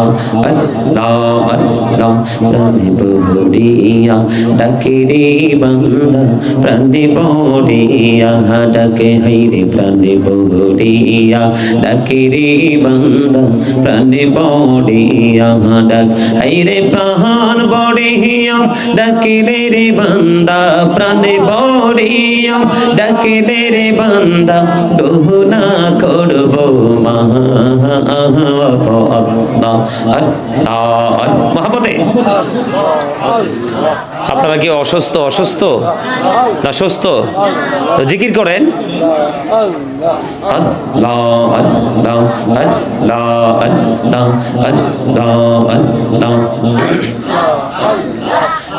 আল্লাহ আল্লাহ প্রাণে বড়িয়া ডাকে রে বান্দা প্রাণে বড়িয়া ডাকে হাইরে প্রাণে বড়িয়া ডাকে রে বান্দা প্রাণে বড়িয়া ডাক হাইরে প্রাণ বড়িয়া ডাকে রে বান্দা প্রাণে বড়িয়া ডাকে রে বান্দা দোহনা করব মা মহাপতে আপনারা কি অসুস্থ না সুস্থ? তো জিকির করেন আল্লাহ আল্লাহ আল্লাহ আল্লাহ আল্লাহ আল্লাহ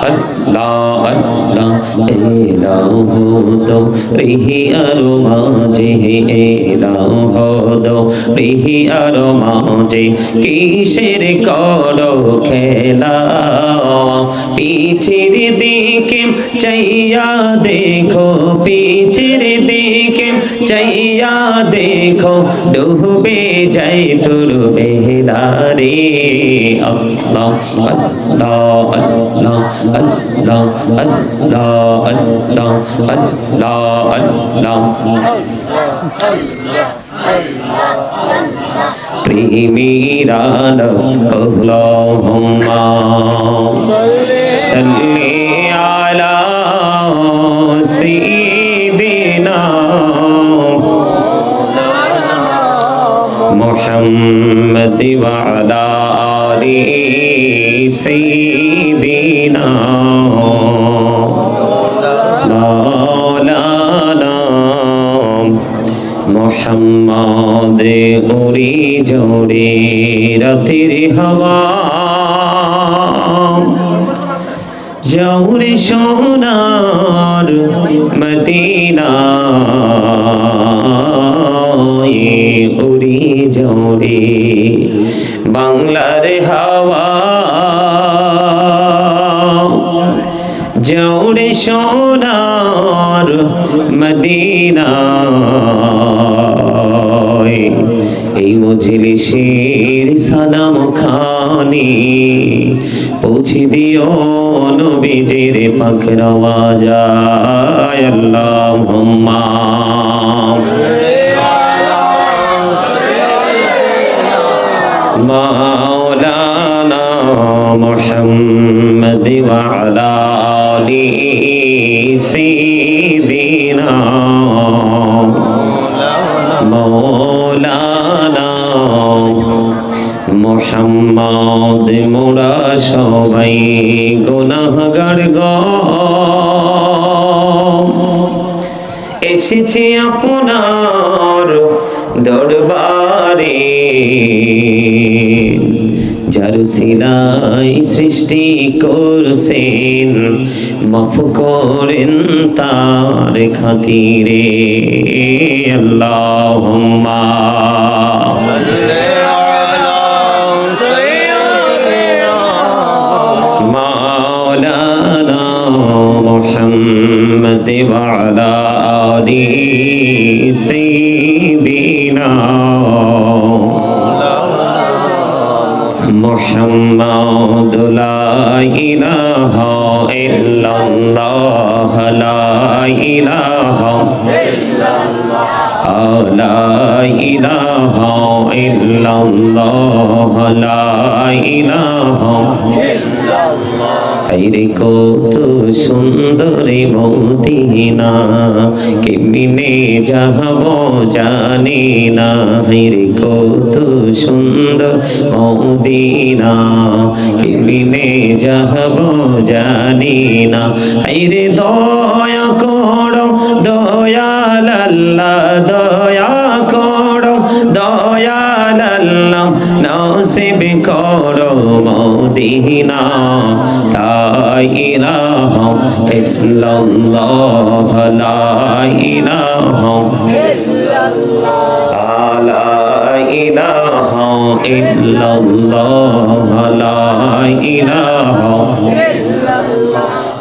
আল্লাহ আল্লাহ এলাও হতো রিহি আর মাঝে এলাও হতো রিহি আর মাঝে কিসের করো খেলা পিছের দিকে চাইয়া দেখো পিছের দিকে চাইয়া দেখো ডুবে যাই তোর বেলারে আল্লাহ আল্লাহ আল্লাহ আল্লাহ আল্লাহ আল্লাহ আল্লাহ আল্লাহ প্রেমীরান কহলাহুম্মা সাল্লি আলা সাইয়্যিদিনা মুহাম্মদ ওয়া আলা আলি সাইয়্যিদিনা মাওলানা মুহাম্মদ উড়ি জোড়ে রাতের হাওয়া জৌরে সোনার মদিনা উড়ি জোড়ে বাংলার হাওয়া জৌরে সোনার মদিনা এই মজলিসের সালাম খানি পৌঁছে দিও নবীজির পাক রওয়াজায় আল্লাহুম্মা মাওলানা মুহাম্মদ ওয়া আলা আলি সাইয়্যিদিনা মাওলানা মুহাম্মদ মোরা সবাই গুনাহগার গো এসেছি আপনার দরবারে যার সিলাই সৃষ্টি করছেন মাফ করেন তার খাতিরে আল্লাহুম্মা মাওলানা মুহাম্মদ ওয়া আলা আলি সাইয়্যিদিনা মুহাম্মাদ লা ইলাহা ইল্লাল্লাহ লা ইলাহা ইল্লাল্লাহ লা ইলাহা ইল্লাল্লাহ লা ইলাহা ইল্লাল্লাহ হায়রে কত সুন্দর মদিনা কেমনে যাব জানি না হায়রে কত সুন্দর মদিনা কেমনে যাব জানি না হায়রে দয়া করো দয়াল আল্লাহ দয়া করো দয়াল আল্লাহ নসিব করো মদিনা লা ইলাহা ইল্লাল্লাহ লা ইলাহা ইল্লাল্লাহ লা ইলাহা ইল্লাল্লাহ লা ইলাহা ইল্লাল্লাহ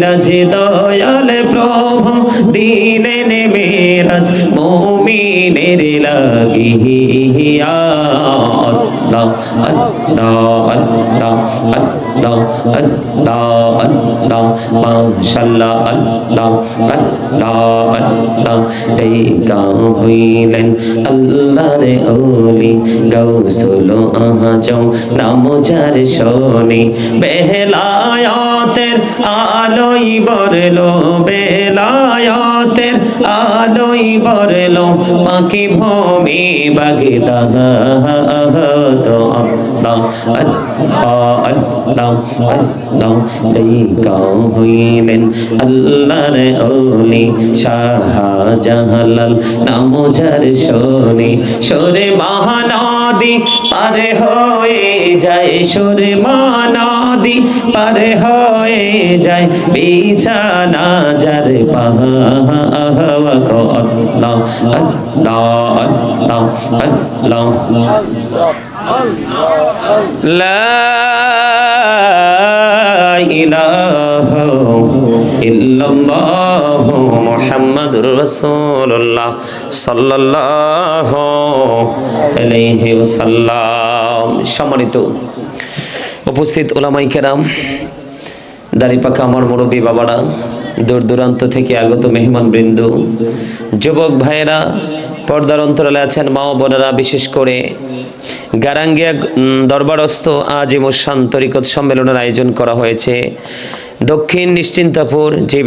বিরাজ দয়াল প্রভু দিনে মেরাজ মুমিনের লাগিয়া আল্লাহ আল্লাহ আল্লাহ আল্লাহ আল্লাহ আল্লাহ মাশাআল্লাহ আল্লাহ আল্লাহ আল্লাহ ডেকা হইলেন আল্লাহর ওলি গাউসুল আজম নাম যার শোনে বেলায়াতের আলোই বরলো বেলায়াতের আলোই বরলো পাখি ভূমি বাগদাদ আল্লাহ আল্লাহ আল্লাহ আল্লাহ ডেকা হইলেন আল্লাহর ওলি শাহজালাল নাম যার শোনে সুরে মহানদী পার হয়ে যায় সুরে মহানদী পার হয়ে যায় বিছানা যার পাহা আল্লাহ আল্লাহ আল্লাহ আল্লাহ লা ইলাহা ইল্লাল্লাহু মুহাম্মাদুর রাসূলুল্লাহ সাল্লাল্লাহু আলাইহি ওয়াসাল্লাম। সম্মানিত উপস্থিত উলামায়ে কেরাম, দাড়িপাকা আমার মুরব্বী বাবারা, দূর দূরান্ত থেকে আগত মেহমান বৃন্দ, যুবক ভাইয়েরা, পর্দার অন্তরালে আছেন মা ও বোনেরা, বিশেষ করে গারাঙ্গিয়া দরবারস্থ আজিমুস শান তরিকত সম্মেলনের আয়োজন করা হয়েছে দক্ষিণ নিশ্চিন্তাপুর যে